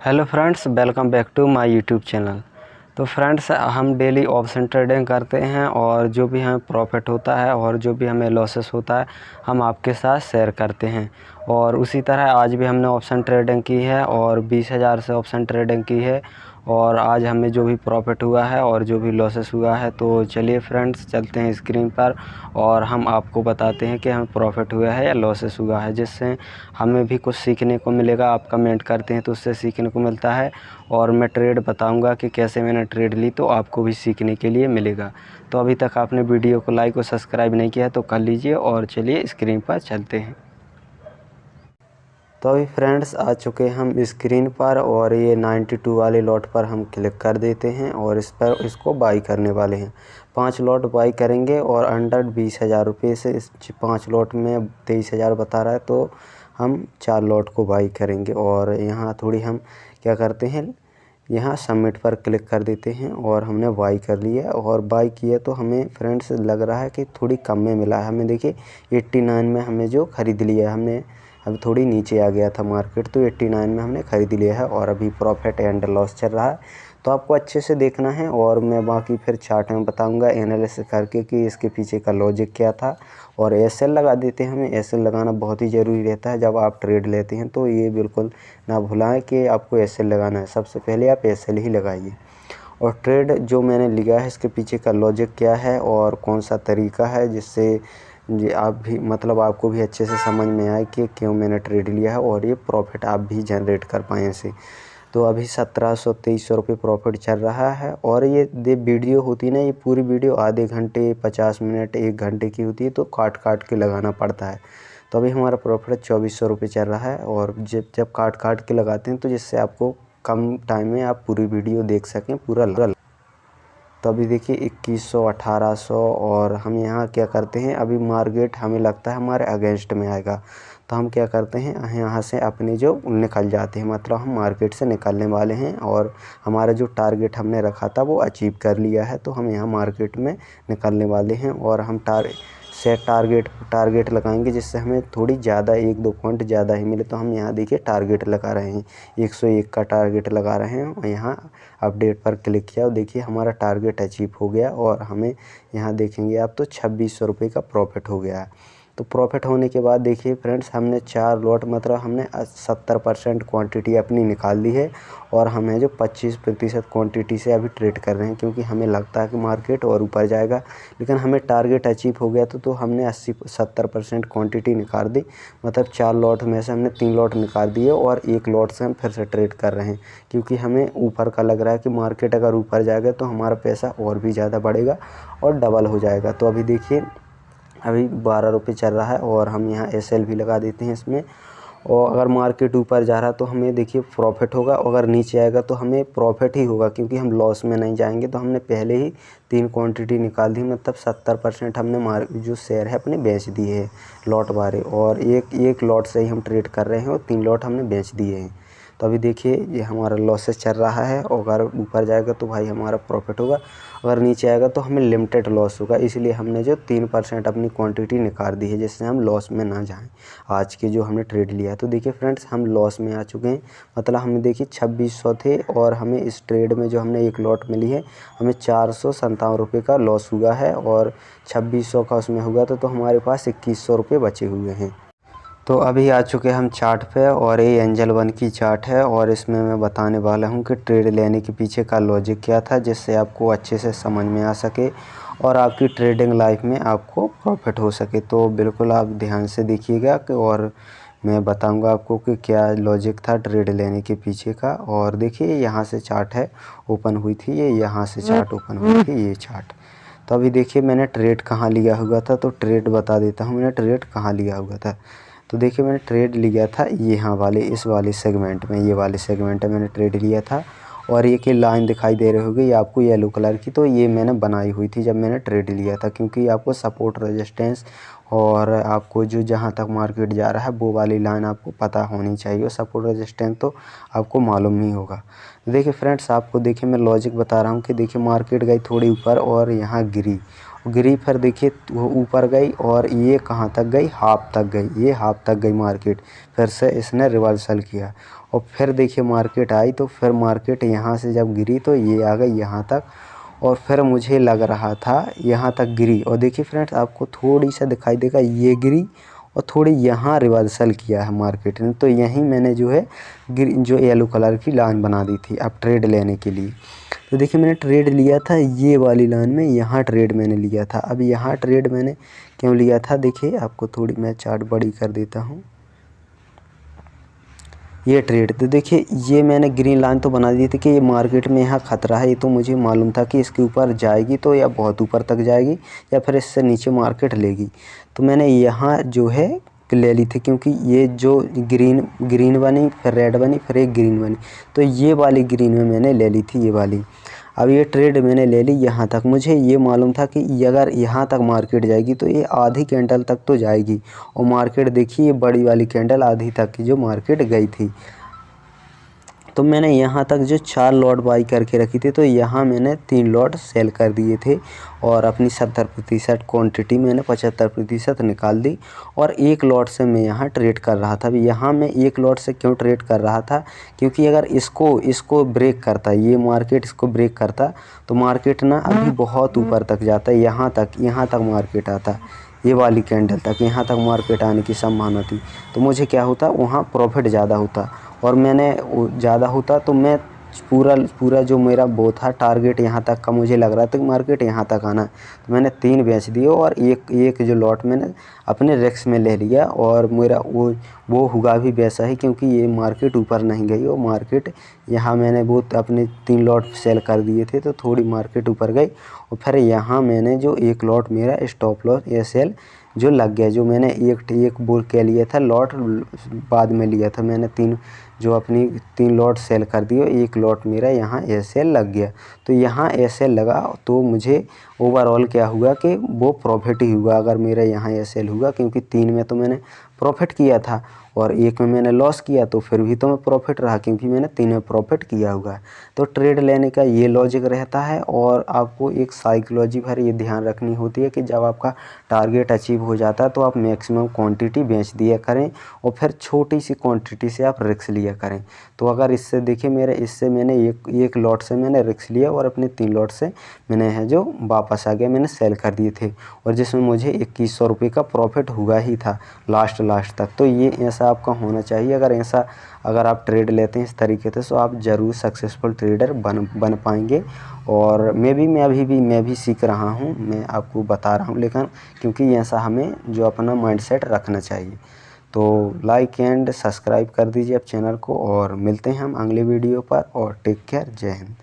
Hello friends, welcome back to my YouTube channel. तो friends, हम daily option trading करते हैं और जो भी हमें प्रॉफिट होता है और जो भी हमें लॉसेस होता है हम आपके साथ शेयर करते हैं। और उसी तरह आज भी हमने ऑप्शन ट्रेडिंग की है और 20,000 से ऑप्शन ट्रेडिंग की है और आज हमें जो भी प्रॉफिट हुआ है और जो भी लॉसेस हुआ है, तो चलिए फ्रेंड्स चलते हैं स्क्रीन पर और हम आपको बताते हैं कि हमें प्रॉफिट हुआ है या लॉसेस हुआ है, जिससे हमें भी कुछ सीखने को मिलेगा। आप कमेंट करते हैं तो उससे सीखने को मिलता है और मैं ट्रेड बताऊंगा कि कैसे मैंने ट्रेड ली, तो आपको भी सीखने के लिए मिलेगा। तो अभी तक आपने वीडियो को लाइक और सब्सक्राइब नहीं किया तो कर लीजिए और चलिए स्क्रीन पर चलते हैं। तो अभी फ्रेंड्स आ चुके हम स्क्रीन पर और ये 92 वाले लॉट पर हम क्लिक कर देते हैं और इसको बाई करने वाले हैं। 5 लॉट बाई करेंगे और अंडर 20,000 रुपये से इस 5 लॉट में 23,000 बता रहा है, तो हम 4 लॉट को बाई करेंगे। और यहाँ थोड़ी हम क्या करते हैं, यहाँ सबमिट पर क्लिक कर देते हैं और हमने बाई कर लिया। और बाई किया तो हमें फ्रेंड्स लग रहा है कि थोड़ी कम में मिला है। हमें देखिए 89 में हमने जो ख़रीद लिया है, हमने अभी थोड़ी नीचे आ गया था मार्केट, तो 89 में हमने ख़रीद लिया है और अभी प्रॉफिट एंड लॉस चल रहा है। तो आपको अच्छे से देखना है और मैं बाकी फिर चार्ट में बताऊंगा एनालिसिस करके कि इसके पीछे का लॉजिक क्या था। और एसएल लगा देते हैं, हमें एसएल लगाना बहुत ही ज़रूरी रहता है जब आप ट्रेड लेते हैं, तो ये बिल्कुल ना भुलाएं कि आपको एसएल लगाना है। सबसे पहले आप एसएल ही लगाइए। और ट्रेड जो मैंने लिया है इसके पीछे का लॉजिक क्या है और कौन सा तरीका है, जिससे जी आप भी आपको भी अच्छे से समझ में आए कि क्यों मैंने ट्रेड लिया है और ये प्रॉफिट आप भी जनरेट कर पाएँ इसे। तो अभी 1700-2300 रुपये प्रॉफिट चल रहा है। और ये वीडियो होती ना, ये पूरी वीडियो आधे घंटे 50 मिनट 1 घंटे की होती है, तो काट काट के लगाना पड़ता है। तो अभी हमारा प्रॉफिट 2400 रुपये चल रहा है और जब काट काट के लगाते हैं तो जिससे आपको कम टाइम में आप पूरी वीडियो देख सकें पूरा। तो अभी देखिए 2100 1800 और हम यहाँ क्या करते हैं, अभी मार्केट हमें लगता है हमारे अगेंस्ट में आएगा, तो हम क्या करते हैं यहाँ से अपने जो निकल जाते हैं, हम मार्केट से निकलने वाले हैं और हमारा जो टारगेट हमने रखा था वो अचीव कर लिया है। तो हम यहाँ मार्केट में निकलने वाले हैं और हम टारगेट लगाएंगे जिससे हमें थोड़ी ज़्यादा 1-2 पॉइंट ज़्यादा ही मिले। तो हम यहाँ देखिए टारगेट लगा रहे हैं, 101 का टारगेट लगा रहे हैं और यहाँ अपडेट पर क्लिक किया और देखिए हमारा टारगेट अचीव हो गया और हमें यहाँ देखेंगे आप तो 2600 रुपये का प्रॉफिट हो गया है। तो प्रॉफिट होने के बाद देखिए फ्रेंड्स, हमने 4 लॉट हमने 70% क्वांटिटी अपनी निकाल ली है और हमें जो 25% क्वांटिटी से अभी ट्रेड कर रहे हैं, क्योंकि हमें लगता है कि मार्केट और ऊपर जाएगा, लेकिन हमें टारगेट अचीव हो गया तो हमने 70% क्वांटिटी निकाल दी। 4 लॉट में से हमने 3 लॉट निकाल दिए और 1 लॉट से हम फिर से ट्रेड कर रहे हैं, क्योंकि हमें ऊपर का लग रहा है कि मार्केट अगर ऊपर जाएगा तो हमारा पैसा और भी ज़्यादा बढ़ेगा और डबल हो जाएगा। तो अभी देखिए अभी 12 रुपये चल रहा है और हम यहाँ एसएल भी लगा देते हैं इसमें। और अगर मार्केट ऊपर जा रहा है तो हमें देखिए प्रॉफिट होगा, अगर नीचे आएगा तो हमें प्रॉफिट ही होगा, क्योंकि हम लॉस में नहीं जाएंगे। तो हमने पहले ही 3 क्वांटिटी निकाल दी, 70% हमने जो शेयर है अपने बेच दिए हैं लॉट वाले, और एक लॉट से ही हम ट्रेड कर रहे हैं और 3 लॉट हमने बेच दिए हैं। तो अभी देखिए ये हमारा लॉसेस चल रहा है और अगर ऊपर जाएगा तो भाई हमारा प्रॉफिट होगा, अगर नीचे आएगा तो हमें लिमिटेड लॉस होगा। इसलिए हमने जो 3% अपनी क्वांटिटी निकाल दी है जिससे हम लॉस में ना जाएं आज के जो हमने ट्रेड लिया है। तो देखिए फ्रेंड्स, हम लॉस में आ चुके हैं, हमें देखिए 2600 थे और हमें इस ट्रेड में जो हमने 1 लॉट में ली है हमें 457 रुपये का लॉस हुआ है और 2600 का उसमें हुआ तो हमारे पास 2100 रुपये बचे हुए हैं। तो अभी आ चुके हम चार्ट पे और ये एंजल वन की चार्ट है और इसमें मैं बताने वाला हूँ कि ट्रेड लेने के पीछे का लॉजिक क्या था, जिससे आपको अच्छे से समझ में आ सके और आपकी ट्रेडिंग लाइफ में आपको प्रॉफिट हो सके। तो बिल्कुल आप ध्यान से देखिएगा और मैं बताऊंगा आपको कि क्या लॉजिक था ट्रेड लेने के पीछे का। और देखिए यहाँ से चार्ट है ओपन हुई थी, ये यहाँ से चार्ट ओपन हुई थी, ये चार्ट। तो अभी देखिए मैंने ट्रेड कहाँ लिया हुआ था, तो ट्रेड बता देता हूँ मैंने ट्रेड कहाँ लिया हुआ था। तो देखिए मैंने ट्रेड लिया था यहाँ वाले इस वाले सेगमेंट में, ये वाले सेगमेंट में मैंने ट्रेड लिया था। और ये लाइन दिखाई दे रही होगी आपको येलो कलर की, तो ये मैंने बनाई हुई थी जब मैंने ट्रेड लिया था, क्योंकि आपको सपोर्ट रेजिस्टेंस और आपको जो जहाँ तक मार्केट जा रहा है वो वाली लाइन आपको पता होनी चाहिए, और सपोर्ट रेजिस्टेंस तो आपको मालूम नहीं होगा। देखिए फ्रेंड्स, आपको देखिए मैं लॉजिक बता रहा हूँ कि देखिए मार्केट गई थोड़ी ऊपर और यहाँ गिरी फिर देखिए वो ऊपर गई और ये कहाँ तक गई, हाफ तक गई, ये हाफ तक गई मार्केट, फिर से इसने रिवर्सल किया और फिर देखिए मार्केट आई, तो फिर मार्केट यहाँ से जब गिरी तो ये आ गई यहाँ तक, और फिर मुझे लग रहा था यहाँ तक गिरी। और देखिए फ्रेंड्स, आपको थोड़ी सा दिखाई देगा, ये गिरी और थोड़ी यहाँ रिवर्सल किया है मार्केट ने। तो यहीं मैंने जो है जो येलो कलर की लाइन बना दी थी अब ट्रेड लेने के लिए। तो देखिए मैंने ट्रेड लिया था ये वाली लाइन में, यहाँ ट्रेड मैंने लिया था। अब यहाँ ट्रेड मैंने क्यों लिया था, देखिए आपको थोड़ी मैं चार्ट बड़ी कर देता हूँ। ये ट्रेड तो देखिए, ये मैंने ग्रीन लाइन तो बना दी थी कि ये मार्केट में यहाँ खतरा है। ये तो मुझे मालूम था कि इसके ऊपर जाएगी तो या बहुत ऊपर तक जाएगी या फिर इससे नीचे मार्केट लेगी। तो मैंने यहाँ जो है ले ली थी, क्योंकि ये जो ग्रीन बनी, फिर रेड बनी, फिर एक ग्रीन बनी, तो ये वाली ग्रीन में मैंने ले ली थी ये वाली। अब ये ट्रेड मैंने ले ली यहाँ तक। मुझे ये मालूम था कि अगर यहाँ तक मार्केट जाएगी तो ये आधी कैंडल तक तो जाएगी, और मार्केट देखिए ये बड़ी वाली कैंडल आधी तक की जो मार्केट गई थी। तो मैंने यहाँ तक जो 4 लॉट बाई करके रखी थी, तो यहाँ मैंने 3 लॉट सेल कर दिए थे, और अपनी 70% क्वांटिटी मैंने 75% निकाल दी, और 1 लॉट से मैं यहाँ ट्रेड कर रहा था। अभी यहाँ मैं 1 लॉट से क्यों ट्रेड कर रहा था, क्योंकि अगर इसको ब्रेक करता, ये मार्केट इसको ब्रेक करता, तो मार्केट ना अभी बहुत ऊपर तक जाता, यहाँ तक मार्केट आता, ये वाली कैंडल तक, यहाँ तक मार्केट आने की संभावना थी। तो मुझे क्या होता, वहाँ प्रॉफिट ज़्यादा होता, और मैंने ज़्यादा होता तो मैं पूरा जो मेरा वो था टारगेट यहाँ तक का, मुझे लग रहा था कि मार्केट यहाँ तक आना, तो मैंने 3 बेच दिए, और एक जो लॉट मैंने अपने रिस्क में ले लिया, और मेरा वो हुआ भी वैसा ही, क्योंकि ये मार्केट ऊपर नहीं गई, और मार्केट यहाँ मैंने वो अपने 3 लॉट सेल कर दिए थे, तो थोड़ी मार्केट ऊपर गई, और फिर यहाँ मैंने जो 1 लॉट मेरा स्टॉप लॉस या सेल जो लग गया, जो मैंने एक बोल के लिया था लॉट, बाद में लिया था मैंने 3 लॉट सेल कर दिए, 1 लॉट मेरा यहाँ एसएल लग गया। तो यहाँ एसएल लगा तो मुझे ओवरऑल क्या हुआ कि वो प्रॉफिट ही हुआ अगर मेरा यहाँ एसएल हुआ, क्योंकि 3 में तो मैंने प्रॉफिट किया था और 1 में मैंने लॉस किया, तो फिर भी तो मैं प्रॉफिट रहा, क्योंकि मैंने 3 में प्रॉफिट किया हुआ है। तो ट्रेड लेने का ये लॉजिक रहता है, और आपको एक साइकोलॉजी भर ये ध्यान रखनी होती है कि जब आपका टारगेट अचीव हो जाता है तो आप मैक्सिमम क्वांटिटी बेच दिया करें, और फिर छोटी सी क्वांटिटी से आप रिस्क लिया करें। तो अगर इससे देखिए इससे मैंने एक लॉट से मैंने रिस्क लिया, और अपने 3 लॉट से मैंने है जो वापस आ गया, मैंने सेल कर दिए थे, और जिसमें मुझे 2100 रुपये का प्रॉफिट हुआ ही था लास्ट तक। तो ये ऐसा आपका होना चाहिए। अगर आप ट्रेड लेते हैं इस तरीके से, तो आप ज़रूर सक्सेसफुल ट्रेडर बन पाएंगे। और मैं भी सीख रहा हूँ, मैं आपको बता रहा हूँ, लेकिन क्योंकि ऐसा हमें जो अपना माइंडसेट रखना चाहिए। तो लाइक एंड सब्सक्राइब कर दीजिए आप चैनल को, और मिलते हैं हम अगले वीडियो पर, और टेक केयर, जय हिंद।